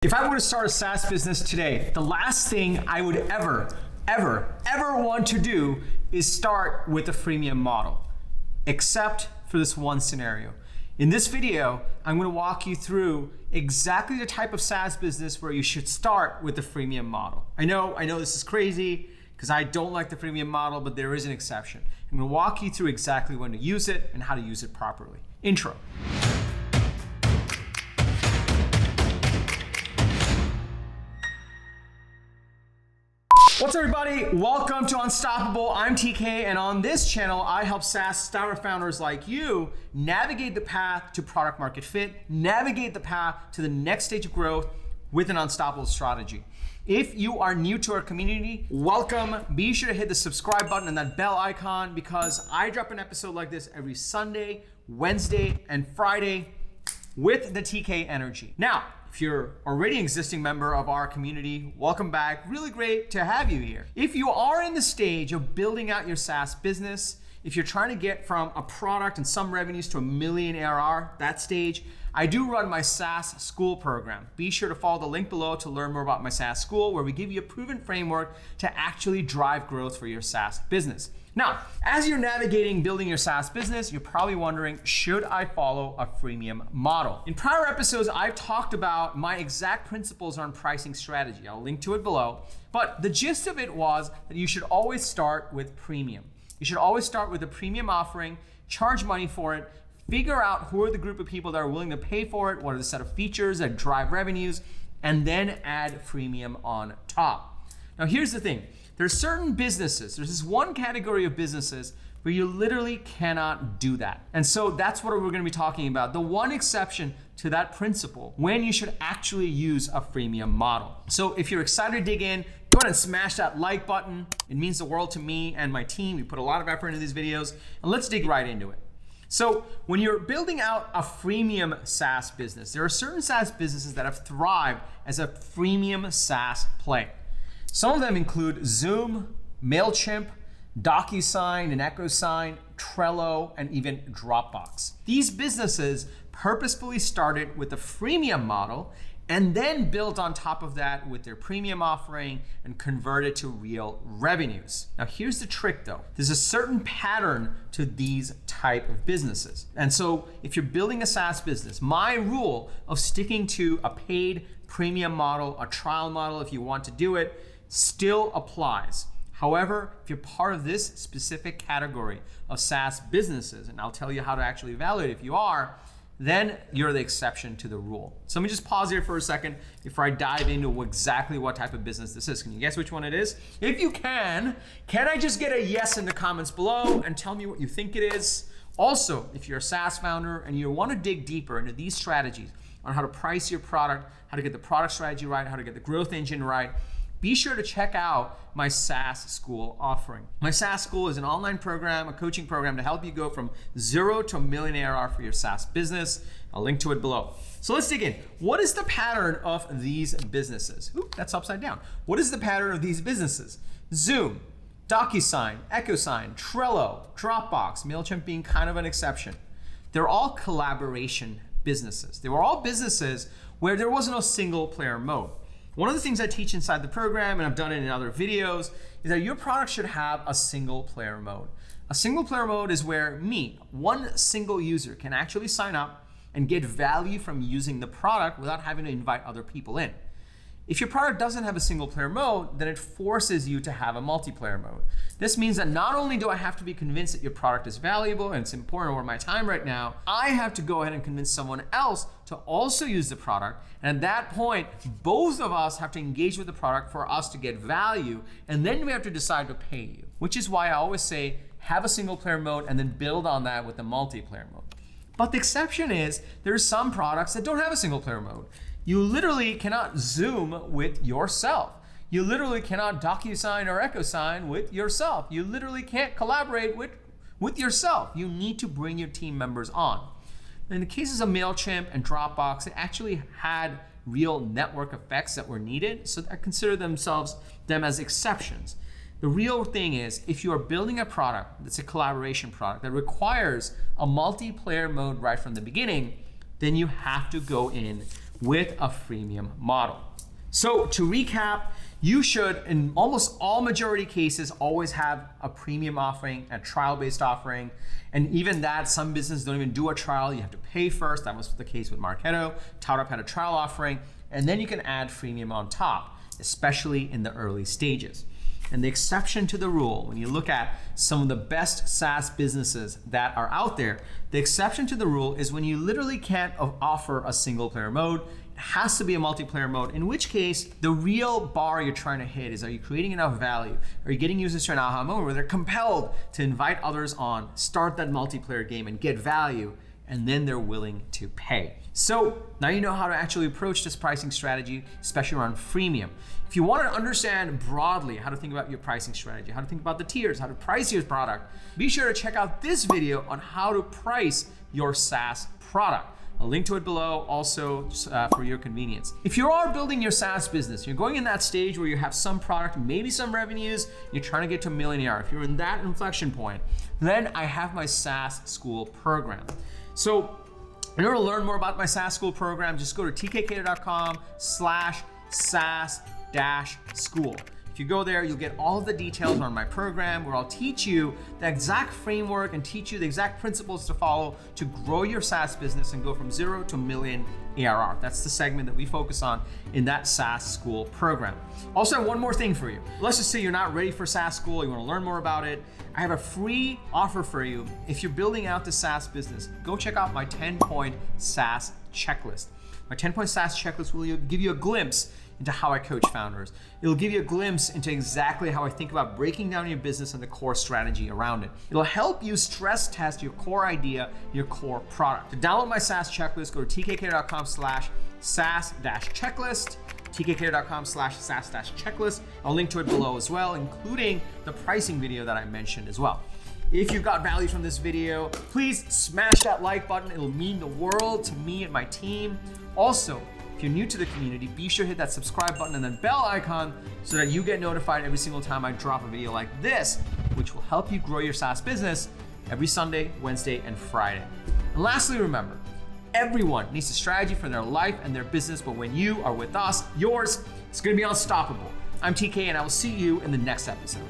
If I were to start a SaaS business today, the last thing I would ever want to do is start with a freemium model, except for this one scenario. In this video, I'm going to walk you through exactly the type of SaaS business where you should start with the freemium model. I know this is crazy because I don't like the freemium model, but there is an exception. I'm going to walk you through exactly when to use it and how to use it properly. Intro. What's up, everybody? Welcome to Unstoppable. I'm TK, and on this channel, I help SaaS startup founders like you navigate the path to product market fit, navigate the path to the next stage of growth with an unstoppable strategy. If you are new to our community, welcome. Be sure to hit the subscribe button and that bell icon because I drop an episode like this every Sunday, Wednesday, and Friday with the TK energy. Now, if you're already an existing member of our community, welcome back. Really great to have you here. If you are in the stage of building out your SaaS business, if you're trying to get from a product and some revenues to $1 million ARR, that stage, I do run my SaaS School program. Be sure to follow the link below to learn more about my SaaS School, where we give you a proven framework to actually drive growth for your SaaS business. Now, as you're navigating building your SaaS business, you're probably wondering, should I follow a freemium model? In prior episodes, I've talked about my exact principles on pricing strategy. I'll link to it below. But the gist of it was that you should always start with premium. You should always start with a premium offering, charge money for it, figure out who are the group of people that are willing to pay for it, what are the set of features that drive revenues, and then add freemium on top. Now, here's the thing. There's certain businesses, there's this one category of businesses where you literally cannot do that. And so that's what we're going to be talking about. The one exception to that principle when you should actually use a freemium model. So if you're excited to dig in, go ahead and smash that like button. It means the world to me and my team. We put a lot of effort into these videos, and let's dig right into it. So when you're building out a freemium SaaS business, there are certain SaaS businesses that have thrived as a freemium SaaS play. Some of them include Zoom, MailChimp, DocuSign and EchoSign, Trello, and even Dropbox. These businesses purposefully started with a freemium model and then built on top of that with their premium offering and converted to real revenues. Now, here's the trick though. There's a certain pattern to these type of businesses. And so if you're building a SaaS business, my rule of sticking to a paid premium model, a trial model if you want to do it, still applies. However, if you're part of this specific category of SaaS businesses, and I'll tell you how to actually evaluate if you are, then you're the exception to the rule. So let me just pause here for a second before I dive into exactly what type of business this is. Can you guess which one it is? If you can I just get a yes in the comments below and tell me what you think it is? Also, if you're a SaaS founder and you want to dig deeper into these strategies on how to price your product, how to get the product strategy right, how to get the growth engine right, be sure to check out my SaaS School offering. My SaaS School is an online program, a coaching program to help you go from 0 to $1 million ARR for your SaaS business. I'll link to it below. So let's dig in. What is the pattern of these businesses? Ooh, that's upside down. What is the pattern of these businesses? Zoom, DocuSign, EchoSign, Trello, Dropbox, MailChimp being kind of an exception. They're all collaboration businesses. They were all businesses where there was no single player mode. One of the things I teach inside the program, and I've done it in other videos, is that your product should have a single player mode. A single player mode is where one single user, can actually sign up and get value from using the product without having to invite other people in. If your product doesn't have a single player mode, then it forces you to have a multiplayer mode. This means that not only do I have to be convinced that your product is valuable and it's important over my time right now, I have to go ahead and convince someone else to also use the product. And at that point, both of us have to engage with the product for us to get value. And then we have to decide to pay you, which is why I always say, have a single player mode and then build on that with the multiplayer mode. But the exception is there's some products that don't have a single player mode. You literally cannot Zoom with yourself. You literally cannot DocuSign or EchoSign with yourself. You literally can't collaborate with yourself. You need to bring your team members on. In the cases of MailChimp and Dropbox, they actually had real network effects that were needed, so I consider them as exceptions. The real thing is, if you are building a product that's a collaboration product that requires a multiplayer mode right from the beginning, then you have to go in with a freemium model. So to recap, you should, in almost all majority cases, always have a premium offering, a trial-based offering. And even that, some businesses don't even do a trial. You have to pay first. That was the case with Marketo. ToutUp had a trial offering, and then you can add freemium on top, especially in the early stages. And the exception to the rule, when you look at some of the best SaaS businesses that are out there, the exception to the rule is when you literally can't offer a single player mode. It has to be a multiplayer mode, in which case the real bar you're trying to hit is, are you creating enough value? Are you getting users to an aha moment where they're compelled to invite others on, start that multiplayer game and get value, and then they're willing to pay. So now you know how to actually approach this pricing strategy, especially around freemium. If you want to understand broadly how to think about your pricing strategy, how to think about the tiers, how to price your product, be sure to check out this video on how to price your SaaS product. I'll link to it below also for your convenience. If you are building your SaaS business, you're going in that stage where you have some product, maybe some revenues, you're trying to get to a million ARR. If you're in that inflection point, then I have my SaaS School program. So in order to learn more about my SaaS School program, just go to tkkader.com/SaaS-School. If you go there, you'll get all of the details on my program, where I'll teach you the exact framework and teach you the exact principles to follow to grow your SaaS business and go from 0 to a million ARR. That's the segment that we focus on in that SaaS School program. Also, I have one more thing for you. Let's just say you're not ready for SaaS School, you want to learn more about it. I have a free offer for you. If you're building out the SaaS business, go check out my 10-point SaaS checklist. My 10-point SaaS checklist will give you a glimpse into how I coach founders. It'll give you a glimpse into exactly how I think about breaking down your business and the core strategy around it. It'll help you stress test your core idea, your core product. To download my SaaS checklist, go to tkkader.com/SaaS-checklist, tkkader.com/SaaS-checklist. I'll link to it below as well, including the pricing video that I mentioned as well. If you got value from this video, please smash that like button. It'll mean the world to me and my team. Also, if you're new to the community, be sure to hit that subscribe button and that bell icon so that you get notified every single time I drop a video like this, which will help you grow your SaaS business every Sunday, Wednesday, and Friday. And lastly, remember, everyone needs a strategy for their life and their business, but when you are with us, yours, it's gonna be unstoppable. I'm TK, and I will see you in the next episode.